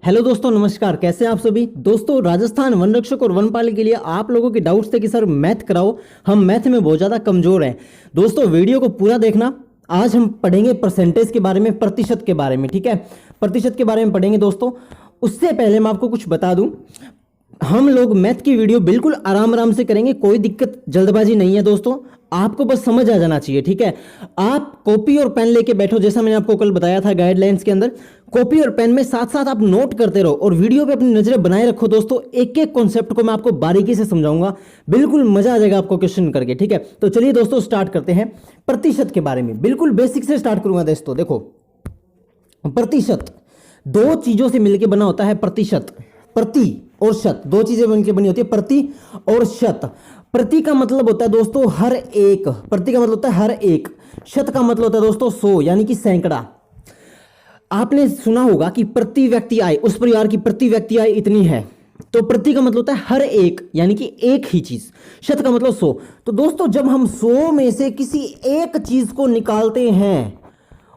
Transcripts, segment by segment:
Hello दोस्तों, नमस्कार। कैसे हैं आप सभी दोस्तों। राजस्थान वन रक्षक और वनपाल के लिए आप लोगों के डाउट्स थे कि सर मैथ कराओ, हम मैथ में बहुत ज़्यादा कमज़ोर हैं। दोस्तों वीडियो को पूरा देखना। आज हम पढ़ेंगे परसेंटेज के बारे में, प्रतिशत के बारे में। ठीक है, प्रतिशत के बारे में पढ़ेंगे दोस्तों। उससे पहले मैं आपको कुछ बता दूं, हम लोग मैथ की वीडियो बिल्कुल आराम आराम से करेंगे, कोई दिक्कत जल्दबाजी नहीं है दोस्तों। आपको बस समझ आ जाना चाहिए। ठीक है, आप कॉपी और पेन लेके बैठो, जैसा मैंने आपको कल बताया था गाइडलाइंस के अंदर। कॉपी और पेन में साथ साथ आप नोट करते रहो और वीडियो पे अपनी नजरें बनाए रखो दोस्तों। एक एक कॉन्सेप्ट को मैं आपको बारीकी से समझाऊंगा, बिल्कुल मजा आ जाएगा आपको क्वेश्चन करके। ठीक है, तो चलिए दोस्तों स्टार्ट करते हैं प्रतिशत के बारे में। बिल्कुल बेसिक से स्टार्ट करूंगा दोस्तों। देखो, प्रतिशत दो चीजों से मिलकर बना होता है। प्रतिशत, प्रति और शत, दो चीजें मिलकर बनी होती है, प्रति और शत। प्रति का मतलब होता है दोस्तों हर एक, प्रति का मतलब होता है हर एक। शत का मतलब होता है दोस्तों 100, यानी कि सैकड़ा। आपने सुना होगा कि प्रति व्यक्ति आय, उस परिवार की प्रति व्यक्ति आय इतनी है, तो प्रति का मतलब होता है हर एक, यानी कि एक ही चीज। शत का मतलब 100। तो दोस्तों जब हम 100 में से किसी एक चीज को निकालते हैं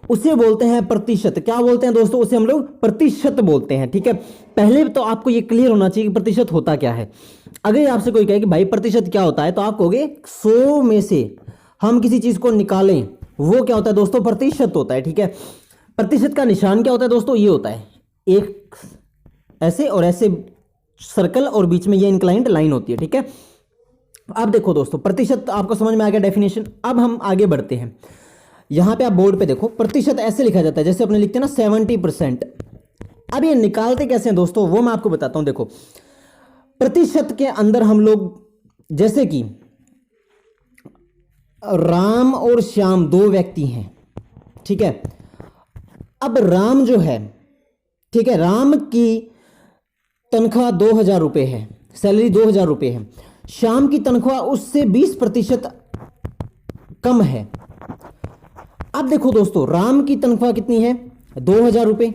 उसे बोलते हैं प्रतिशत। क्या बोलते हैं दोस्तों? उसे हम लोग प्रतिशत बोलते हैं। ठीक है, पहले तो आपको ये क्लियर होना चाहिए कि प्रतिशत होता क्या है। अगर आपसे कोई कहे कि भाई प्रतिशत क्या होता है, तो आप कहोगे 100 में से हम किसी चीज को निकालें, वो क्या होता है दोस्तों? प्रतिशत होता है। ठीक है, प्रतिशत का निशान क्या होता है दोस्तों? ये होता है एक ऐसे और ऐसे सर्कल, और बीच में ये इंक्लाइंड लाइन होती है। ठीक है, अब देखो दोस्तों, प्रतिशत आपको समझ में आ गया डेफिनेशन। अब हम आगे बढ़ते हैं। यहां पे आप बोर्ड पे देखो, प्रतिशत ऐसे लिखा जाता है जैसे अपने लिखते हैं ना 70%। अब ये निकालते कैसे हैं दोस्तों, वो मैं आपको बताता हूं। देखो, प्रतिशत के अंदर हम लोग, जैसे कि राम और श्याम दो व्यक्ति हैं। ठीक है, अब राम जो है, ठीक है, राम की तनख्वाह 2000 रुपये है, सैलरी 2000 रुपये है। श्याम की तनख्वाह उससे 20% कम है। अब देखो दोस्तों, राम की तनख्वाह कितनी है? 2000 रुपये।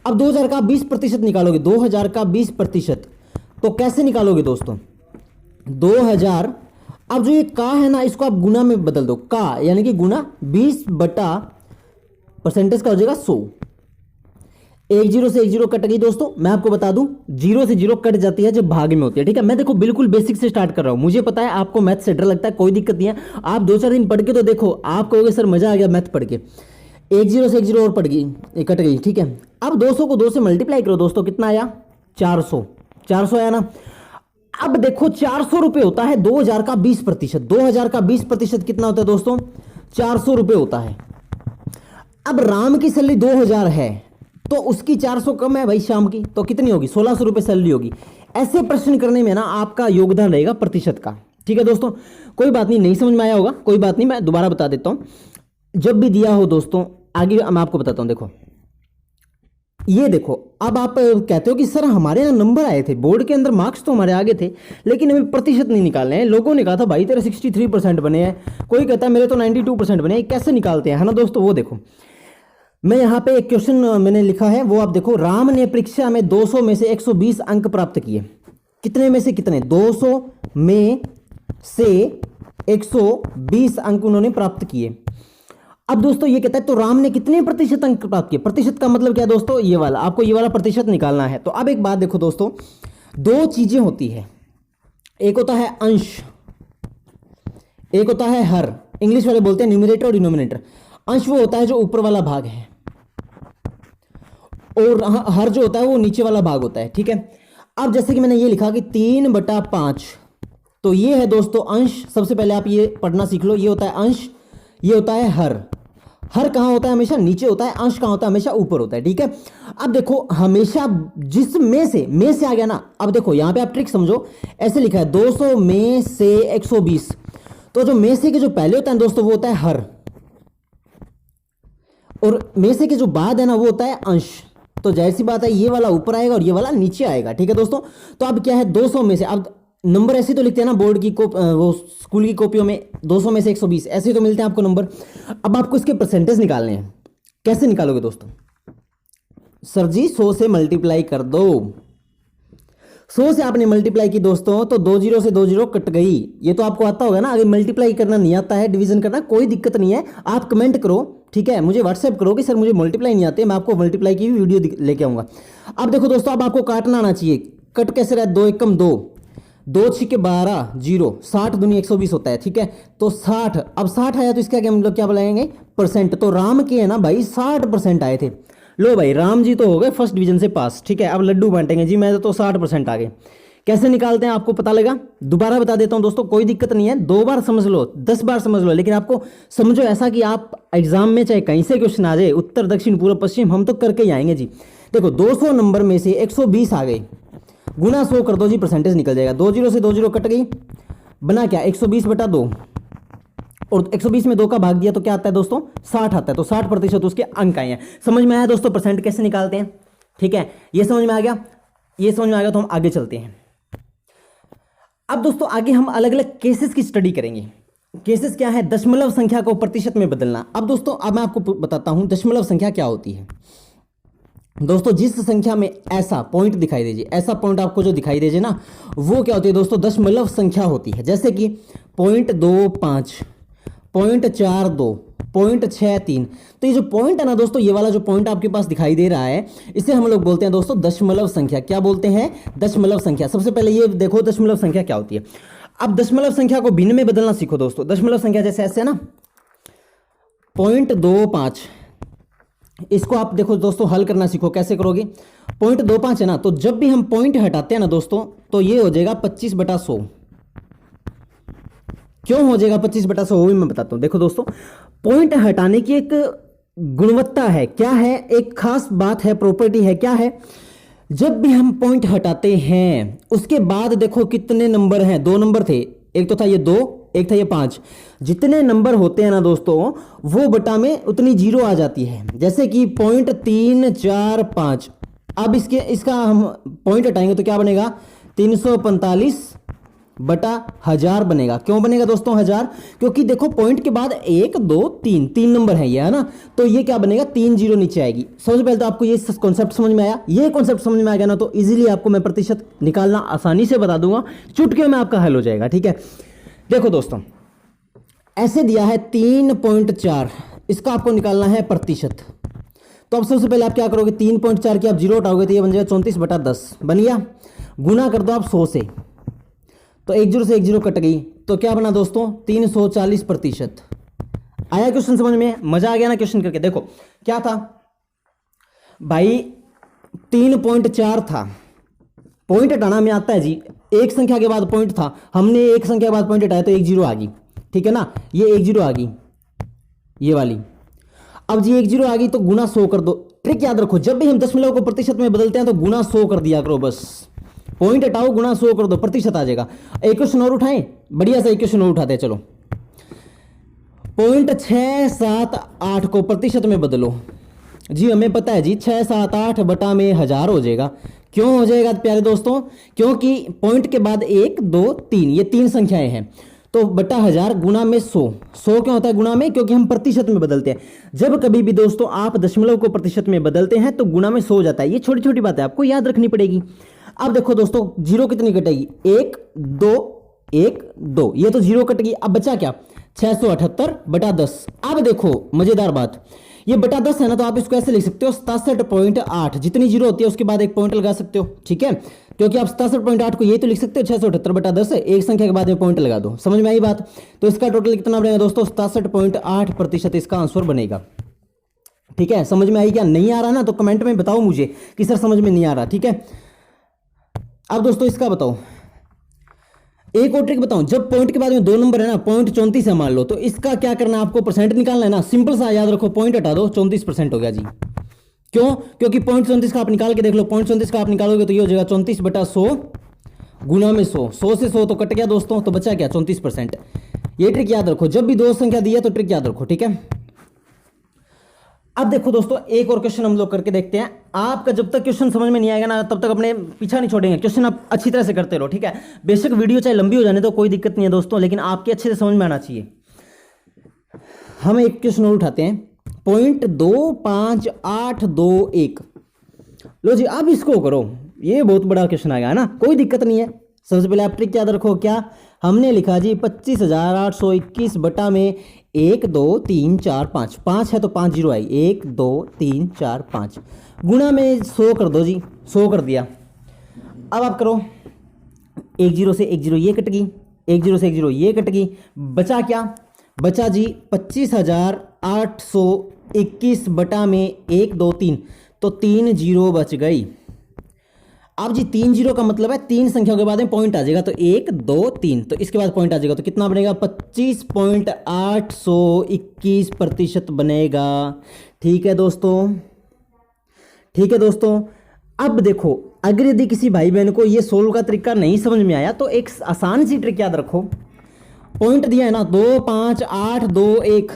अब 2000 का 20% निकालोगे, 2000 का 20%, तो कैसे निकालोगे दोस्तों? 2000, अब जो ये का है ना, इसको आप गुना में बदल दो। का यानी कि गुना 20 बटा परसेंटेज का हो जाएगा 100। एक जीरो से एक जीरो कट गई दोस्तों। मैं आपको बता दूं, जीरो से जीरो कट जाती है जब भाग में होती है। ठीक है, मैं देखो बिल्कुल बेसिक से स्टार्ट कर रहा हूं। मुझे पता है आपको मैथ से डर लगता है, कोई दिक्कत नहीं है। आप 2-4 दिन पढ़ के तो देखो, आप कहोगे सर मजा आ गया मैथ पढ़ के। एक जीरो से एक जीरो और पड़ गई, कट गई। ठीक है, अब 200 को 2 से मल्टीप्लाई करो दोस्तों, कितना आया? 400। 400 आया ना। अब देखो 400 रुपये होता है 2000 का 20%। 2000 का 20% कितना होता है दोस्तों? 400 रुपये होता है। अब राम की सैलरी 2000 है, तो उसकी 400 कम है भाई श्याम की, तो कितनी होगी? 1600 रुपये सैलरी होगी। ऐसे प्रश्न करने में ना आपका योगदान रहेगा प्रतिशत का। ठीक है दोस्तों, कोई बात नहीं, नहीं समझ में आया होगा, कोई बात नहीं, मैं दोबारा बता देता हूं। जब भी दिया हो दोस्तों, आगे मैं आपको बताता हूं। देखो, ये देखो, अब आप कहते हो कि सर हमारे यहाँ नंबर आए थे बोर्ड के अंदर, मार्क्स तो हमारे आगे थे, लेकिन हमें प्रतिशत नहीं निकालने हैं। लोगों ने कहा था भाई तेरे 63% बने हैं, कोई कहता है मेरे तो 92% बने हैं, कैसे निकालते हैं, है ना दोस्तों? वो देखो, मैं यहाँ पे एक क्वेश्चन मैंने लिखा है, वो आप देखो। राम ने परीक्षा में 200 में से 120 अंक प्राप्त किए। कितने में से कितने? 200 में से 120 अंक उन्होंने प्राप्त किए। अब दोस्तों ये कहता है तो राम ने कितने प्रतिशत अंक प्राप्त किए? प्रतिशत का मतलब क्या है दोस्तों? ये वाला, आपको ये वाला प्रतिशत निकालना है। तो अब एक बात देखो दोस्तों, दो चीजें होती है, एक होता है अंश, एक होता है हर। इंग्लिश वाले बोलते हैं न्यूमरेटर और डिनोमिनेटर। अंश वो होता है जो ऊपर वाला भाग है, और हर जो होता है वो नीचे वाला भाग होता है। ठीक है, अब जैसे कि मैंने ये लिखा कि 3/5, तो ये है दोस्तों अंश। सबसे पहले आप ये पढ़ना सीख लो, ये होता है अंश, ये होता है हर। हर कहां होता है? हमेशा नीचे होता है। अंश कहां होता है? हमेशा ऊपर होता है। ठीक है, अब देखो हमेशा जिस में से आ गया ना। अब देखो यहां पे आप ट्रिक समझो, ऐसे लिखा है 200 में से 120, तो जो में से के जो पहले होता है दोस्तों वो होता है हर, और में से के जो बाद है ना वो होता है अंश। तो जाहिर सी बात है ये वाला ऊपर आएगा और ये वाला नीचे आएगा। ठीक है दोस्तों, तो अब क्या है 200 में से, अब नंबर ऐसे तो लिखते हैं ना बोर्ड की वो स्कूल की कॉपियों में, 200 में से 120 ऐसे तो मिलते हैं आपको नंबर। अब आपको इसके परसेंटेज निकालने हैं। कैसे निकालोगे दोस्तों? सर जी 100 से मल्टीप्लाई कर दो। 100 से आपने मल्टीप्लाई की दोस्तों तो 2 जीरो से 2 जीरो कट गई। ये तो आपको आता होगा ना। अगर मल्टीप्लाई करना नहीं आता है, डिवीजन करना, कोई दिक्कत नहीं है, आप कमेंट करो, ठीक है, मुझे व्हाट्सएप करो कि सर मुझे मल्टीप्लाई नहीं आते, मैं आपको मल्टीप्लाई की भी वीडियो लेके आऊंगा। अब देखो दोस्तों, अब आपको काटना आना चाहिए। कट कैसे रहा है? 2 एकम 2, 2 छिके 12, जीरो, 60 दूनी 120 होता है, ठीक है। तो 60, अब 60 आया तो इसका क्या मतलब क्या बुलाएंगे? परसेंट। तो राम के है ना भाई 60% आए थे। लो भाई, राम जी तो हो गए फर्स्ट डिवीजन से पास, ठीक है। अब लड्डू बांटेंगे जी, मैं तो 60% आ गए। कैसे निकालते हैं आपको पता लगा? दोबारा बता देता हूं दोस्तों, कोई दिक्कत नहीं है, 2 बार समझ लो, 10 बार समझ लो, लेकिन आपको समझो ऐसा कि आप एग्जाम में चाहे कहीं से क्वेश्चन आ जाए, उत्तर दक्षिण पूर्व पश्चिम, हम तो करके ही आएंगे जी। देखो 200 नंबर में से 120 आ गए, गुना 100 कर दो जी, परसेंटेज निकल जाएगा। 2 जीरो से 2 जीरो कट गई, बना क्या? 120 बटा 2, और 120 में 2 का भाग दिया तो क्या आता है दोस्तों? 60 आता है। तो 60% उसके अंक आए हैं। समझ में आया दोस्तों परसेंट कैसे निकालते हैं? ठीक है, ये समझ में आ गया। ये समझ में आ गया तो हम आगे चलते हैं। अब दोस्तों आगे हम अलग अलग केसेस की स्टडी करेंगे। केसेस क्या है? दशमलव संख्या को प्रतिशत में बदलना। अब दोस्तों अब मैं आपको बताता हूं दशमलव संख्या क्या होती है। दोस्तों जिस संख्या में ऐसा पॉइंट दिखाई दीजिए, ऐसा पॉइंट आपको जो दिखाई दीजिए ना, वो क्या होती है दोस्तों? दशमलव संख्या होती है। जैसे कि 0.25, 0.42, 0.63। तो ये जो पॉइंट है ना दोस्तों, ये वाला जो पॉइंट आपके पास दिखाई दे रहा है, इसे हम लोग बोलते हैं दोस्तों दशमलव संख्या। क्या बोलते हैं? दशमलव संख्या। सबसे पहले ये देखो दशमलव संख्या क्या होती है। अब दशमलव संख्या को भिन्न में बदलना सीखो दोस्तों। दशमलव संख्या जैसे ऐसे है ना, 0.25, इसको आप देखो दोस्तों हल करना सीखो। कैसे करोगे? 0.25 है ना, तो जब भी हम पॉइंट हटाते हैं ना दोस्तों, तो ये हो जाएगा 25/100। क्यों हो जाएगा 25/100? वो भी मैं बताता हूं। देखो दोस्तों, पॉइंट हटाने की एक गुणवत्ता है, क्या है? एक खास बात है, प्रॉपर्टी है, क्या है? जब भी हम पॉइंट हटाते हैं उसके बाद देखो कितने नंबर हैं। 2 नंबर थे, एक तो था ये 2, एक था ये 5। जितने नंबर होते हैं ना दोस्तों, वो बटा में उतनी जीरो आ जाती है। जैसे कि 0.345। अब इसका हम पॉइंट हटाएंगे तो क्या बनेगा? 345/1000 बनेगा। क्यों बनेगा दोस्तों 1000? क्योंकि देखो पॉइंट के बाद 1 2 3 3 नंबर है, ये है ना, तो ये क्या बनेगा? 3 जीरो नीचे आएगी। सबसे पहले तो आपको ये कॉन्सेप्ट समझ में आया। ये कॉन्सेप्ट समझ में आ गया ना, तो इजीली आपको मैं प्रतिशत निकालना आसानी से बता दूंगा, चुटकियों में आपका हल हो जाएगा, ठीक है। देखो दोस्तों, ऐसे दिया है 3.4, इसका आपको निकालना है प्रतिशत। तो अब सबसे पहले आप क्या करोगे? 3.4 की आप जीरो उठाओगे तो ये बन जाएगा 34/10, बन गया। गुना कर दो आप 100 से, तो 1 जीरो से 1 जीरो कट गई, तो क्या बना दोस्तों? 340%। आया क्वेश्चन समझ में? मजा आ गया ना क्वेश्चन करके? देखो क्या था भाई, 3.4 था, पॉइंट हटाना में आता है जी, एक संख्या के बाद पॉइंट था, हमने एक संख्या के बाद पॉइंट हटाया तो 1 जीरो आ गई, ठीक है ना। ये 1 जीरो आ गई, ये वाली। अब जी 1 जीरो आ गई तो गुना 100 कर दो। ट्रिक याद रखो, जब भी हम दशमलव को प्रतिशत में बदलते हैं तो गुना 100 कर दिया करो बस। पॉइंट हटाओ, गुना 100 कर दो, प्रतिशत आ जाएगा। एक क्वेश्चन और उठाएं, बढ़िया सा एक क्वेश्चन और उठाते हैं, चलो। 0.678 को प्रतिशत में बदलो जी। हमें पता है जी 678 बटा में 1000 हो जाएगा। क्यों हो जाएगा प्यारे दोस्तों? क्योंकि पॉइंट के बाद 1 2 3, ये 3 संख्याएं हैं, तो बटा 1000 गुना में 100। 100 क्यों होता है गुना में? क्योंकि हम प्रतिशत में बदलते हैं। जब कभी भी दोस्तों आप दशमलव को प्रतिशत में बदलते हैं तो गुना में 100 हो जाता है। ये छोटी छोटी बात है, आपको याद रखनी पड़ेगी। अब देखो दोस्तों, जीरो कितनी कटेगी? 1 2 1 2, ये तो जीरो कट गई। अब बचा क्या? 678/10। अब देखो मजेदार बात, ये बटा 10 है ना, तो आप इसको ऐसे लिख सकते हो 67.8। जितनी जीरो होती है उसके बाद एक पॉइंट लगा सकते हो, ठीक है, क्योंकि आप 67.8 को ये तो लिख सकते हो 678/10 है, एक संख्या के बाद में पॉइंट लगा दो। समझ में आई बात? तो इसका टोटल कितना बनेगा दोस्तों? 67.8% इसका आंसर बनेगा, ठीक है। समझ में आई क्या? नहीं आ रहा ना तो कमेंट में बताओ मुझे कि सर समझ में नहीं आ रहा, ठीक है। अब दोस्तों इसका बताओ, एक और ट्रिक बताऊं। जब पॉइंट के बाद में 2 नंबर है ना, 0.34 है मान लो, तो इसका क्या करना है आपको? परसेंट निकालना है ना। सिंपल सा याद रखो, पॉइंट हटा दो, 34% हो गया जी। क्यों? क्योंकि 0.34 का आप निकाल के देख लो, 0.34 का आप निकालोगे तो ये हो जाएगा 34/100 गुना में 100। 100 से 100 तो कट गया दोस्तों, तो बचा क्या? 34%। ये ट्रिक याद रखो, जब भी 2 संख्या दी है तो ट्रिक याद रखो, ठीक है। अब देखो दोस्तों, एक और क्वेश्चन हम लोग करके देखते हैं। आपका जब तक क्वेश्चन समझ में नहीं आएगा ना, तब तक अपने पीछा नहीं छोड़ेंगे। क्वेश्चन आप अच्छी तरह से करते रहो, ठीक है। बेशक वीडियो चाहे लंबी हो जाने तो कोई दिक्कत नहीं है दोस्तों, लेकिन आपके अच्छे से समझ में आना चाहिए। हम एक क्वेश्चन और उठाते हैं, 0.25821। लो जी, अब इसको करो, ये बहुत बड़ा क्वेश्चन आ गया है ना, कोई दिक्कत नहीं है। सबसे पहले आप ट्रिक याद रखो, क्या हमने लिखा जी 25,821 बटा में 1 2 3 4 5, 5 है तो 5 जीरो आई, 1 2 3 4 5 गुणा में 100 कर दो जी, 100 कर दिया। अब आप करो, 1 जीरो से 1 जीरो ये कट गई, 1 जीरो से 1 जीरो ये कट गई, बचा क्या, बचा जी 25,821 बटा में 1 2 3, तो 3 जीरो बच गई। अब जी 3 जीरो का मतलब है 3 संख्याओं के बाद में पॉइंट आ जाएगा, तो 1 2 3, तो इसके बाद पॉइंट आ जाएगा, तो कितना बनेगा 25.821% बनेगा। ठीक है दोस्तों, ठीक है दोस्तों। अब देखो, अगर यदि किसी भाई बहन को ये सोल्व का तरीका नहीं समझ में आया तो एक आसान सी ट्रिक याद रखो, पॉइंट दिया है ना 2 5 8 2 1,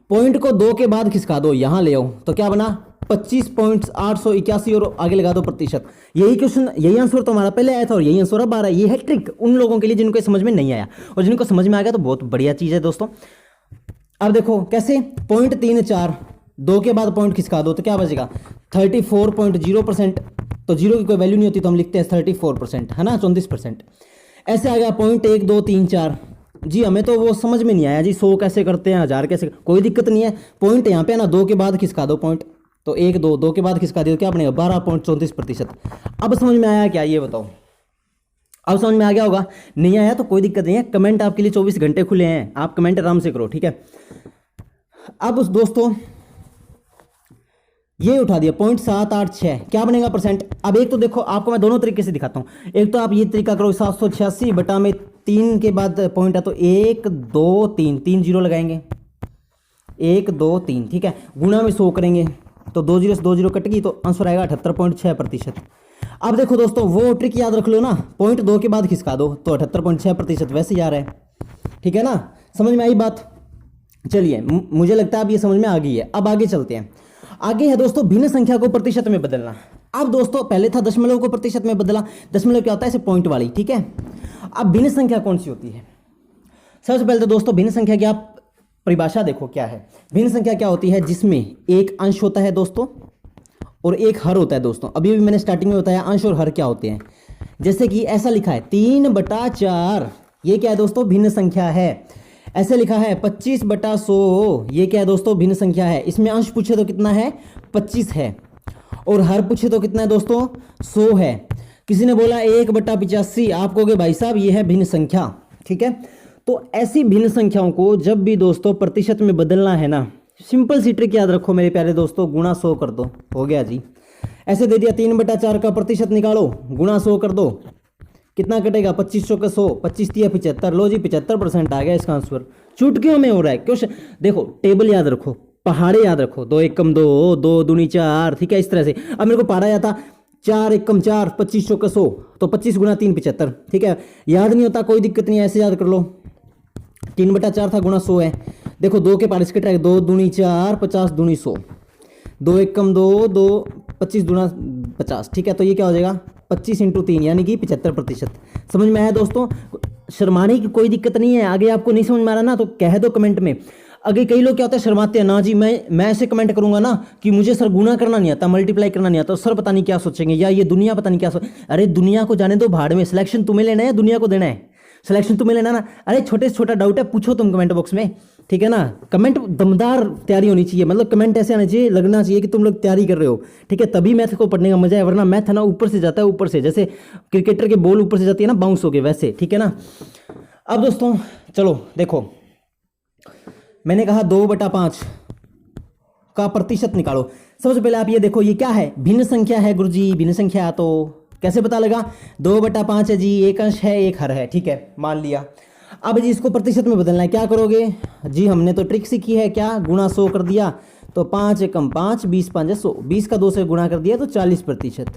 पॉइंट को 2 के बाद खिसका दो, यहां ले आओ, तो क्या बना 25.881 और आगे लगा दो प्रतिशत। यही क्वेश्चन, यही आंसर तो हमारा पहले आया था और यही आंसर अब आ रहा है। ये है ट्रिक उन लोगों के लिए जिनको समझ में नहीं आया, और जिनको समझ में आ गया तो बहुत बढ़िया चीज है दोस्तों। अब देखो कैसे, 0.34, 2 के बाद पॉइंट खिसका दो तो क्या बचेगा 34.0%, तो जीरो की कोई वैल्यू नहीं होती तो हम लिखते हैं 34%, है ना, 34%। ऐसे आ गया 0.1 2 3 4, जी हमें तो वो समझ में नहीं आया जी 100 कैसे करते हैं, 1000 कैसे, कोई दिक्कत नहीं है, पॉइंट यहाँ पे है ना 2 के बाद खिसका दो पॉइंट, तो 1 2 2 के बाद खिसका दिया तो क्या बनेगा 12.34%। अब समझ में आया क्या, ये बताओ, अब समझ में आ गया होगा। नहीं आया तो कोई दिक्कत नहीं है, कमेंट आपके लिए 24 घंटे खुले हैं, आप कमेंट आराम से करो, ठीक है। अब दोस्तों ये उठा दिया 0.786, क्या बनेगा परसेंट। अब एक तो देखो, आपको मैं दोनों तरीके से दिखाता हूं, एक तो आप ये तरीका करो 786 बटा में 3 के बाद पॉइंट है तो 1 2 3, 3 जीरो लगाएंगे, 1 2 3, ठीक है, गुणा में 100 करेंगे तो 2 जीरो से 2 जीरो कट गई तो आंसर आएगा 78.6%। अब देखो दोस्तों, वो ट्रिक याद रख लो ना, पॉइंट 2 के बाद खिसका दो तो 78.6% वैसे ही आ रहा है, ठीक है ना, समझ में आई बात। चलिए, मुझे लगता है अब ये समझ में आ गई है। अब आगे चलते हैं। आगे है दोस्तों भिन्न संख्या को प्रतिशत में बदलना। अब दोस्तों पहले था दशमलव को प्रतिशत में बदला, दशमलव क्या होता है, ऐसे पॉइंट वाली, ठीक है। अब भिन्न संख्या कौन सी होती है, सबसे पहले तो दोस्तों भिन्न संख्या की आप परिभाषा देखो क्या है। भिन्न संख्या क्या होती है, जिसमें एक अंश होता है दोस्तों और एक हर होता है दोस्तों। अभी भी मैंने स्टार्टिंग में बताया अंश और हर क्या होते हैं। जैसे कि ऐसा लिखा है 3/4, ये क्या है दोस्तों, भिन्न संख्या है। ऐसे लिखा है 25/100, ये क्या है दोस्तों, भिन्न संख्या है। इसमें अंश पूछे तो कितना है 25 है, और हर पूछे तो कितना है दोस्तों 100 है। किसी ने बोला 1/85, आप कहोगे भाई साहब ये है भिन्न संख्या, ठीक है। तो ऐसी भिन्न संख्याओं को जब भी दोस्तों प्रतिशत में बदलना है ना, सिंपल सी ट्रिक याद रखो मेरे प्यारे दोस्तों, गुणा 100 कर दो, हो गया जी। ऐसे दे दिया 3/4 का प्रतिशत निकालो, गुणा 100 कर दो, कितना कटेगा 25 का 100, 25 3 75, लो जी 75% आ गया इसका आंसर। चुटकियों में हो रहा है क्वेश्चन। देखो टेबल याद रखो, पहाड़े याद रखो, 2 एकम 2, 2 दूनी 4, ठीक है, इस तरह से। अब मेरे को पहाड़ा याद था 4 एकम 4, 25 का 100, तो 25 गुणा 3 75, ठीक है। याद नहीं होता कोई दिक्कत नहीं है, ऐसे याद कर लो। 3/4 था, गुणा 100 है। देखो 2 के पारिश कट रहा है, 2 दूनी 4, 50 दूनी 100, 2 एकम 2, 2 25 दूना 50, ठीक है। तो ये क्या हो जाएगा 25 × 3 यानी कि 75%। समझ में आया दोस्तों, शर्माने की कोई दिक्कत नहीं है। आगे आपको नहीं समझ में आ रहा ना तो कह दो कमेंट में। आगे कई लोग क्या होता है शर्माते हैं ना जी, मैं ऐसे कमेंट करूंगा ना कि मुझे सर गुना करना नहीं आता, मल्टीप्लाई करना नहीं आता, सर पता नहीं क्या सोचेंगे, या ये दुनिया पता नहीं क्या अरे दुनिया को जाने दो भाड़ में, सिलेक्शन तुम्हें लेना है, दुनिया को देना है, सिलेक्शन तुम्हें लेना ना। अरे छोटे से छोटा डाउट है पूछो तुम कमेंट बॉक्स में, ठीक है ना। कमेंट दमदार तैयारी होनी चाहिए, मतलब कमेंट ऐसे आना चाहिए, लगना चाहिए कि तुम लोग तैयारी कर रहे हो, ठीक है, तभी मैथ को पढ़ने का मजा है। वरना मैथ है ना ऊपर से जाता है, ऊपर से, जैसे क्रिकेटर के बॉल ऊपर से जाती है ना बाउंस होके, वैसे, ठीक है ना। अब दोस्तों चलो देखो, मैंने कहा 2/5 का प्रतिशत निकालो। सबसे पहले आप ये देखो, ये क्या है, भिन्न संख्या है गुरुजी, भिन्न संख्या, तो कैसे पता लगा 2/5 है जी, एक अंश है एक हर है, ठीक है, मान लिया। अब जी इसको प्रतिशत में बदलना है, क्या करोगे जी, हमने तो ट्रिक सीखी है, क्या, गुणा 100 कर दिया तो 5 एकम 5, 20 5 100, 20 का 2 से गुणा कर दिया तो 40%।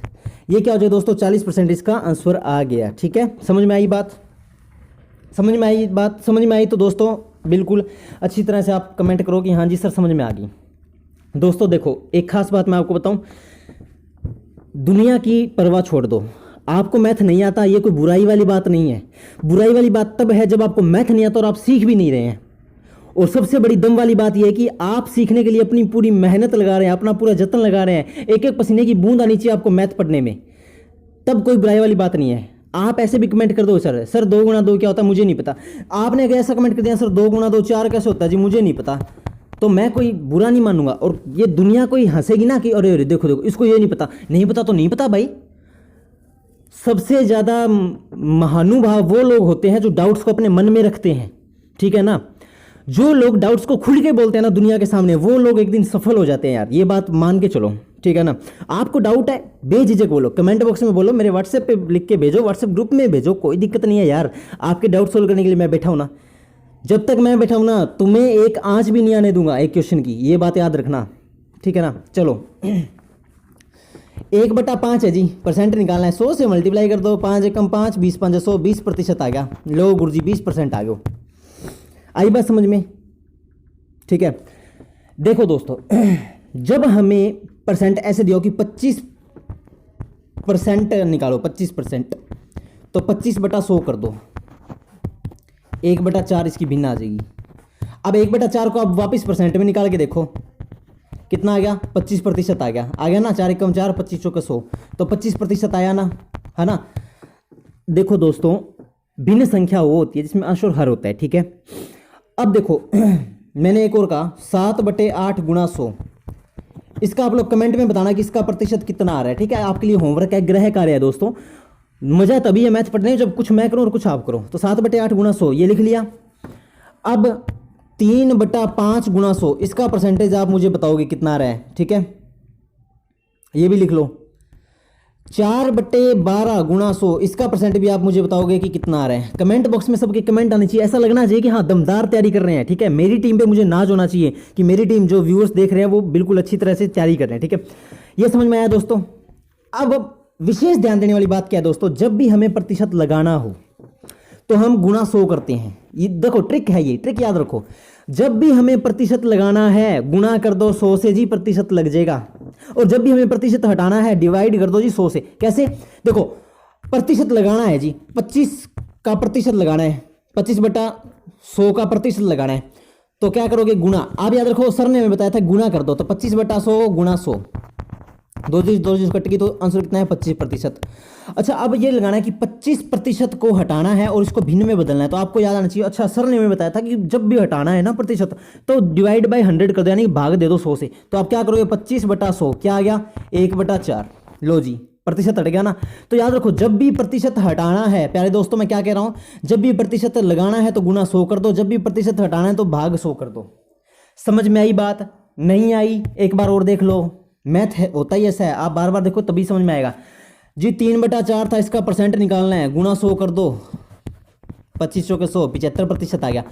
ये क्या हो जाए दोस्तों 40% इसका आंसर आ गया, ठीक है। समझ में आई बात, समझ में आई बात, समझ में आई तो दोस्तों बिल्कुल अच्छी तरह से आप कमेंट करो कि हाँ जी सर समझ में आ गई। दोस्तों देखो एक खास बात मैं आपको बताऊं, दुनिया की परवाह छोड़ दो, आपको मैथ नहीं आता ये कोई बुराई वाली बात नहीं है। बुराई वाली बात तब है जब आपको मैथ नहीं आता और आप सीख भी नहीं रहे हैं। और सबसे बड़ी दम वाली बात यह है कि आप सीखने के लिए अपनी पूरी मेहनत लगा रहे हैं, अपना पूरा जतन लगा रहे हैं, एक एक पसीने की बूंद आनी चाहिए आपको मैथ पढ़ने में। तब कोई बुराई वाली बात नहीं है। आप ऐसे भी कमेंट कर दो, सर 2 गुणा 2 क्या होता है मुझे नहीं पता। आपने अगर ऐसा कमेंट कर दिया सर 2 गुणा 2 4 कैसे होता है जी मुझे नहीं पता, तो मैं कोई बुरा नहीं मानूंगा। और ये दुनिया कोई हंसेगी ना कि अरे अरे देखो देखो इसको ये नहीं पता, नहीं पता तो नहीं पता भाई। सबसे ज़्यादा महानुभाव वो लोग होते हैं जो डाउट्स को अपने मन में रखते हैं, ठीक है ना। जो लोग डाउट्स को खुल के बोलते हैं ना दुनिया के सामने, वो लोग एक दिन सफल हो जाते हैं यार, ये बात मान के चलो, ठीक है ना। आपको डाउट है बेझिझक बोलो, कमेंट बॉक्स में बोलो, मेरे व्हाट्सएप पे लिख के भेजो, व्हाट्सएप ग्रुप में भेजो, कोई दिक्कत नहीं है यार। आपके डाउट सोल्व करने के लिए मैं बैठा हूं ना, जब तक मैं बैठा हूं ना तुम्हें एक आंच भी नहीं आने दूंगा एक क्वेश्चन की, ये बात याद रखना, ठीक है ना। चलो 1/5 है जी, परसेंट निकालना है, 100 से मल्टीप्लाई कर दो, 5 एकम 5, 20 5 100, 20% आ गया। लो गुरुजी 20% आ गया, आई बात समझ में, ठीक है। देखो दोस्तों जब हमें परसेंट ऐसे दियो कि 25% निकालो, 25%, तो 25/100 कर दो, 1/4 इसकी भिन्न आ जाएगी। अब 1/4 को आप वापस परसेंट में निकाल के देखो कितना आ गया, 25% आ गया ना, 4 एकम 4, 25 चौके 100, तो 25% आया ना, है ना। देखो दोस्तों भिन्न संख्या वो होती है जिसमें अंश और हर होता है, ठीक है। अब देखो मैंने एक और कहा 7/8 गुणा 100, इसका आप लोग कमेंट में बताना कि इसका प्रतिशत कितना आ रहा है, ठीक है। आपके लिए होमवर्क है, गृह कार्य है दोस्तों, मजा तभी है मैथ पढ़ने में जब कुछ मैं करूं और कुछ आप करो। तो 7/8 गुणा 100 ये लिख लिया। अब 3/5 गुणा 100 इसका परसेंटेज आप मुझे बताओगे कितना आ रहा है, ठीक है, ये भी लिख लो। 4/12 गुणा 100 इसका परसेंट भी आप मुझे बताओगे कि कितना आ रहा है। कमेंट बॉक्स में सबके कमेंट आने चाहिए, ऐसा लगना चाहिए कि हाँ दमदार तैयारी कर रहे हैं, ठीक है। मेरी टीम पे मुझे नाज होना चाहिए कि मेरी टीम जो व्यूअर्स देख रहे हैं वो बिल्कुल अच्छी तरह से तैयारी कर रहे हैं, ठीक है। ये समझ में आया दोस्तों। अब विशेष ध्यान देने वाली बात क्या है दोस्तों, जब भी हमें प्रतिशत लगाना हो तो हम गुणा 100 करते हैं। ये देखो ट्रिक है, ये ट्रिक याद रखो, जब भी हमें प्रतिशत लगाना है गुणा कर दो 100 से जी, प्रतिशत लग जाएगा। और जब भी हमें प्रतिशत हटाना है डिवाइड कर दो जी 100 से। कैसे, देखो प्रतिशत लगाना है जी, 25 का प्रतिशत लगाना है, 25/100 का प्रतिशत लगाना है, तो क्या करोगे गुणा। आप याद रखो सर ने हमें बताया था गुणा कर दो, तो 25/100 गुणा 100, 2 चीज कट गई तो आंसर कितना है 25%। अच्छा अब ये लगाना है कि 25% को हटाना है और इसको भिन्न में बदलना है, तो आपको याद आना चाहिए। अच्छा सर ने हमें बताया था कि जब भी हटाना है ना प्रतिशत तो डिवाइड बाय 100 कर दो, यानी भाग दे दो 100 से। तो आप क्या करोगे 25/100 क्या आ गया 1/4, लो जी प्रतिशत हट गया ना। तो याद रखो जब भी प्रतिशत हटाना है, प्यारे दोस्तों मैं क्या कह रहा हूं, जब भी प्रतिशत लगाना है तो गुणा 100 कर दो, जब भी प्रतिशत हटाना है तो भाग 100 कर दो। समझ में आई बात, नहीं आई एक बार और देख लो, मैथ होता ही ऐसा है, आप बार बार देखो तभी समझ में आएगा जी। 3/4 था, इसका परसेंट निकालना है, गुणा 100 कर दो, 25 चौके 100, 75% आ गया।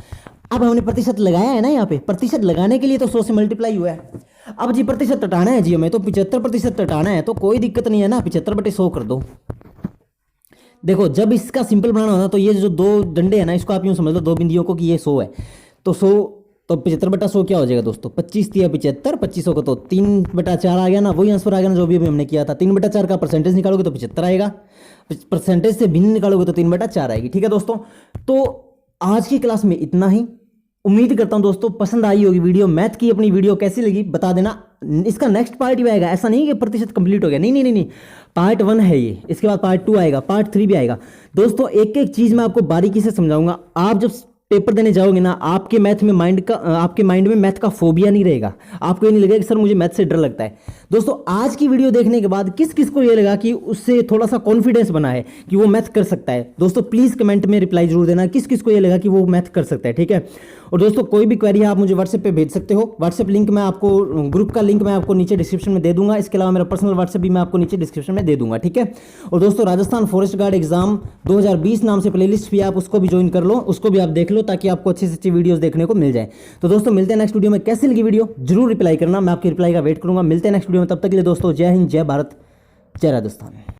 अब हमने प्रतिशत लगाया है ना, यहाँ पे प्रतिशत लगाने के लिए तो 100 से मल्टीप्लाई हुआ है। अब जी प्रतिशत हटाना है जी हमें, तो 75% हटाना है, तो कोई दिक्कत नहीं है ना, 75/100 कर दो। देखो जब इसका सिंपल बनाना होना तो ये जो 2 डंडे हैं ना, इसको आप यूँ समझ लो 2 बिंदियों को कि ये 100 है, तो 100 तो 75/100 क्या हो जाएगा दोस्तों, 25 तिया 75, 2500 को तो 3/4 आ गया ना, वही आंसर आ गया ना जो भी हमने किया था। 3/4 का परसेंटेज निकालोगे तो 75 आएगा, परसेंटेज से भिन्न निकालोगे तो 3/4 आएगी, ठीक है दोस्तों। तो आज की क्लास में इतना ही, उम्मीद करता हूं दोस्तों पसंद आई होगी वीडियो। मैथ की अपनी वीडियो कैसी लगी बता देना, इसका नेक्स्ट पार्ट भी आएगा, ऐसा नहीं कि प्रतिशत कंप्लीट हो गया, नहीं नहीं नहीं, पार्ट 1 है ये, इसके बाद पार्ट 2 आएगा, पार्ट 3 भी आएगा दोस्तों। एक एक चीज मैं आपको बारीकी से समझाऊंगा। आप जब पेपर देने जाओगे ना, आपके मैथ में आपके माइंड में मैथ का फोबिया नहीं रहेगा, आपको ये नहीं लगेगा कि सर मुझे मैथ से डर लगता है। दोस्तों आज की वीडियो देखने के बाद किस किस को ये लगा कि उससे थोड़ा सा कॉन्फिडेंस बना है कि वो मैथ कर सकता है, दोस्तों प्लीज कमेंट में रिप्लाई जरूर देना किस किस को ये लगा कि वो मैथ कर सकता है, ठीक है। और दोस्तों कोई भी क्वेरी है आप मुझे व्हाट्सएप पे भेज सकते हो, व्हाट्सएप लिंक मैं आपको, ग्रुप का लिंक मैं आपको नीचे डिस्क्रिप्शन में दे दूंगा, इसके अलावा मेरा पर्सनल व्हाट्सएप भी मैं आपको नीचे डिस्क्रिप्शन में दे दूंगा, ठीक है। और दोस्तों राजस्थान फॉरेस्ट गार्ड एग्जाम 2020 नाम से प्लेलिस्ट भी आप उसको भी ज्वाइन कर लो, उसको भी आप देख लो ताकि आपको अच्छी से अच्छी वीडियोस देखने को मिल जाए। तो दोस्तों मिलते हैं नेक्स्ट वीडियो में, कैसी लगी वीडियो जरूर रिप्लाई करना, मैं आपकी रिप्लाई का वेट करूंगा। मिलते हैं नेक्स्ट वीडियो में, तब तक के लिए दोस्तों जय हिंद, जय भारत, जय राजस्थान।